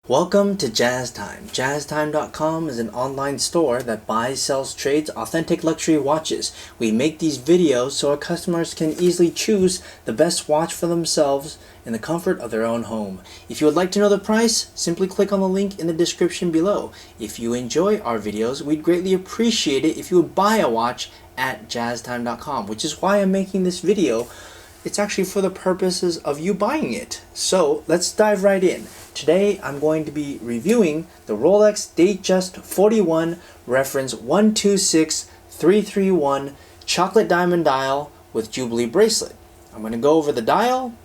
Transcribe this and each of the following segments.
Welcome to Jazz Time. JazzTime.com is an online store that buys, sells, trades authentic luxury watches. We make these videos so our customers can easily choose the best watch for themselves in the comfort of their own home. If you would like to know the price, simply click on the link in the description below. If you enjoy our videos, we'd greatly appreciate it if you would buy a watch at JazzTime.com, which is why I'm making this video. It's actually for the purposes of you buying it. So let's dive right in. Today I'm going to be reviewing the Rolex Datejust 41 reference 126331 chocolate diamond dial with Jubilee bracelet. I'm going to go over the dial,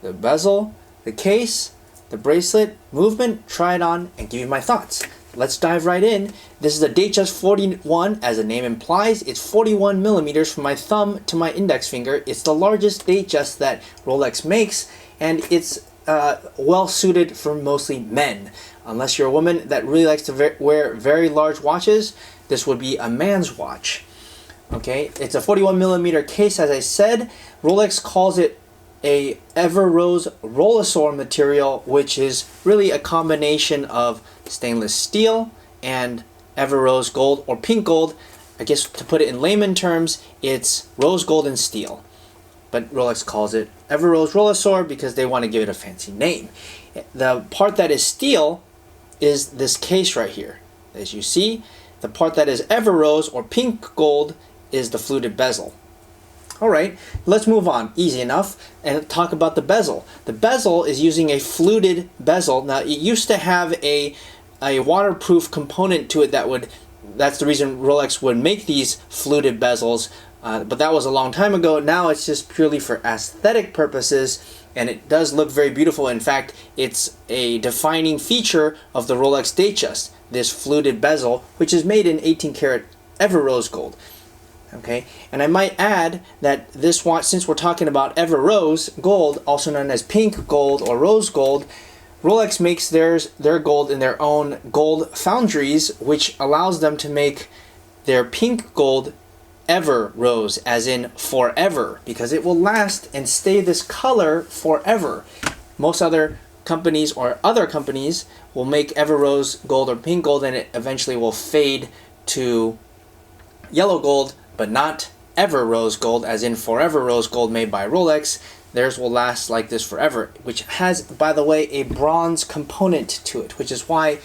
the bezel, the case, the bracelet, movement, try it on, and give you my thoughts. Let's dive right in. This is a Datejust 41, as the name implies. It's 41 millimeters from my thumb to my index finger. It's the largest Datejust that Rolex makes, and it's well suited for mostly men. Unless you're a woman that really likes to wear very large watches, this would be a man's watch. Okay, it's a 41 millimeter case, as I said. Rolex calls it a Ever Rose Rolex material, which is really a combination of stainless steel and Ever Rose gold or pink gold. I guess to put it in layman terms, it's rose gold and steel. But Rolex calls it Ever Rose Rolex because they want to give it a fancy name. The part that is steel is this case right here. As you see, the part that is Ever Rose or pink gold is the fluted bezel. Alright, let's move on, easy enough, and talk about the bezel. The bezel is using a fluted bezel. Now, it used to have a waterproof component to it that's the reason Rolex would make these fluted bezels, but that was a long time ago. Now it's just purely for aesthetic purposes, and it does look very beautiful. In fact, it's a defining feature of the Rolex Datejust, this fluted bezel, which is made in 18 karat Ever Rose gold. Okay, and I might add that this watch, since we're talking about Ever Rose gold, also known as pink gold or rose gold, Rolex makes their gold in their own gold foundries, which allows them to make their pink gold Ever Rose, as in forever, because it will last and stay this color forever. Most other companies or other companies will make Ever Rose gold or pink gold, and it eventually will fade to yellow gold, but not Ever Rose gold, as in forever rose gold made by Rolex. Theirs will last like this forever, which has, by the way, a bronze component to it, which is why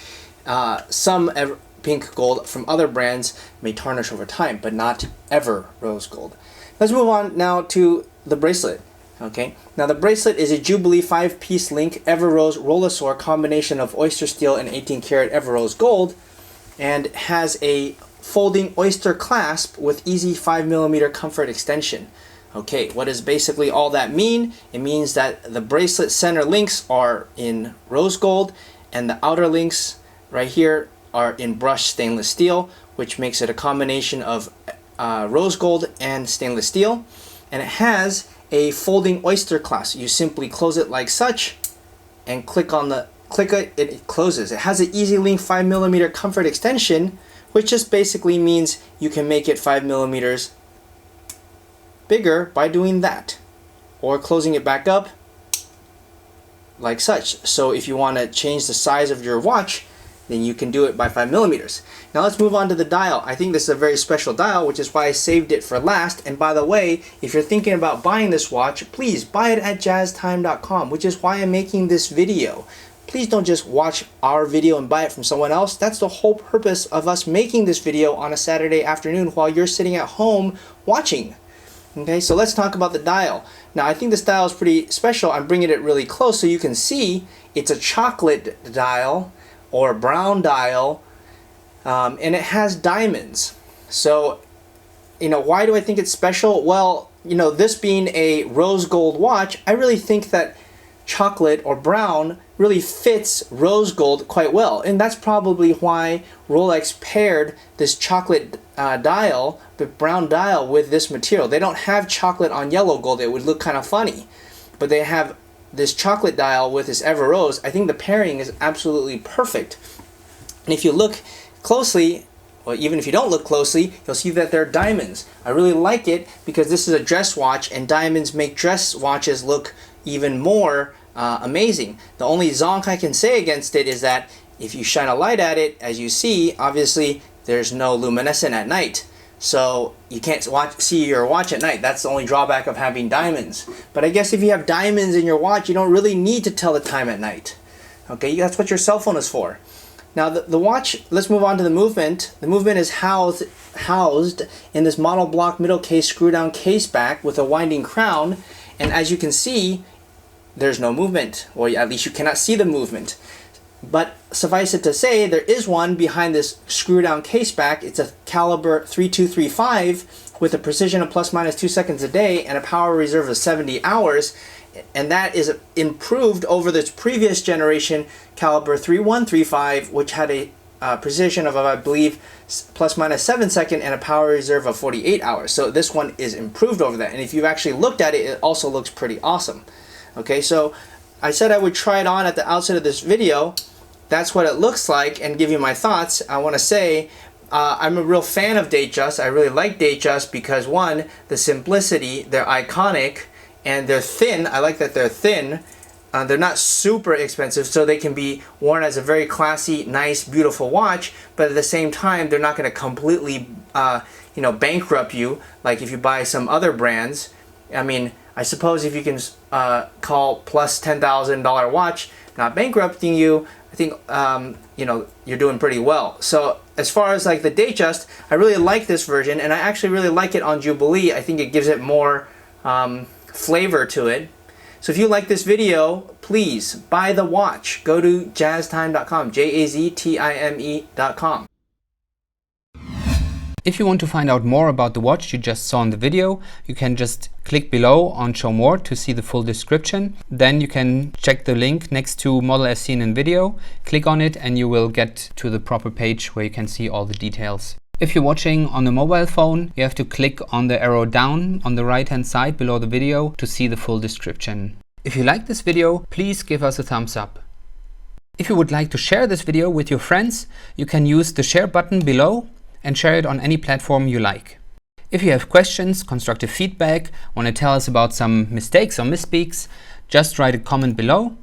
some pink gold from other brands may tarnish over time, but not Ever Rose gold. Let's move on now to the bracelet. Okay, now the bracelet is a Jubilee 5-piece link Ever Rose Rolex combination of oyster steel and 18 karat Ever Rose gold, and has a folding oyster clasp with easy 5mm comfort extension. Okay, what does basically all that mean? It means that the bracelet center links are in rose gold, and the outer links right here are in brushed stainless steel, which makes it a combination of rose gold and stainless steel. And it has a folding oyster clasp. You simply close it like such and click it, it closes. It has an easy link 5mm comfort extension, which just basically means you can make it 5mm bigger by doing that, or closing it back up like such. So if you want to change the size of your watch, then you can do it by 5mm. Now let's move on to the dial. I think this is a very special dial, which is why I saved it for last. And by the way, if you're thinking about buying this watch, please buy it at JazzTime.com, which is why I'm making this video. Please don't just watch our video and buy it from someone else. That's the whole purpose of us making this video on a Saturday afternoon while you're sitting at home watching. Okay, so let's talk about the dial. Now, I think this dial is pretty special. I'm bringing it really close so you can see it's a chocolate dial or brown dial, and it has diamonds. So, why do I think it's special? Well, this being a rose gold watch, I really think that chocolate or brown really fits rose gold quite well, and that's probably why Rolex paired this chocolate dial, the brown dial, with this material. They don't have chocolate on yellow gold. It would look kind of funny, but they have this chocolate dial with this Ever Rose. I think the pairing is absolutely perfect. And if you look closely, well, even if you don't look closely, you'll see that they're diamonds. I really like it because this is a dress watch, and diamonds make dress watches look even more amazing. The only zonk I can say against it is that if you shine a light at it, as you see, obviously there's no luminescent at night. So you can't see your watch at night. That's the only drawback of having diamonds. But I guess if you have diamonds in your watch, you don't really need to tell the time at night. Okay, that's what your cell phone is for. Now the watch, let's move on to the movement. The movement is housed in this model block middle case screw down case back with a winding crown. And as you can see, there's no movement, or at least you cannot see the movement. But suffice it to say, there is one behind this screw down case back. It's a caliber 3235 with a precision of ±2 seconds a day and a power reserve of 70 hours. And that is improved over this previous generation caliber 3135, which had a precision of, I believe, ±7 seconds and a power reserve of 48 hours. So this one is improved over that. And if you've actually looked at it, it also looks pretty awesome. Okay, so I said I would try it on at the outset of this video. That's what it looks like, and give you my thoughts. I want to say I'm a real fan of Datejust. I really like Datejust because, one, the simplicity, they're iconic, and they're thin. I like that they're thin. They're not super expensive, so they can be worn as a very classy, nice, beautiful watch, but at the same time, they're not going to completely bankrupt you like if you buy some other brands. I mean, I suppose if you can call plus $10,000 watch not bankrupting you, I think you're doing pretty well. So as far as like the Datejust, I really like this version, and I actually really like it on Jubilee. I think it gives it more flavor to it. So if you like this video, please buy the watch. Go to jaztime.com, jaztime.com. If you want to find out more about the watch you just saw in the video, you can just click below on Show More to see the full description. Then you can check the link next to model as seen in video, click on it, and you will get to the proper page where you can see all the details. If you're watching on a mobile phone, you have to click on the arrow down on the right hand side below the video to see the full description. If you like this video, please give us a thumbs up. If you would like to share this video with your friends, you can use the share button below and share it on any platform you like. If you have questions, constructive feedback, want to tell us about some mistakes or misspeaks, just write a comment below.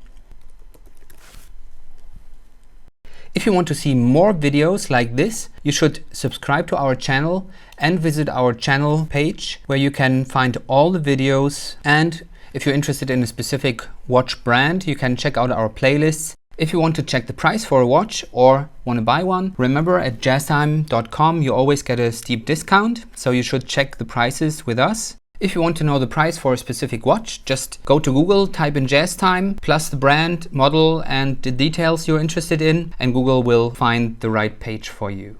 If you want to see more videos like this, you should subscribe to our channel and visit our channel page where you can find all the videos. And if you're interested in a specific watch brand, you can check out our playlists. If you want to check the price for a watch or want to buy one, remember at jaztime.com you always get a steep discount, so you should check the prices with us. If you want to know the price for a specific watch, just go to Google, type in JazzTime, plus the brand, model, and the details you're interested in, and Google will find the right page for you.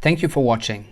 Thank you for watching.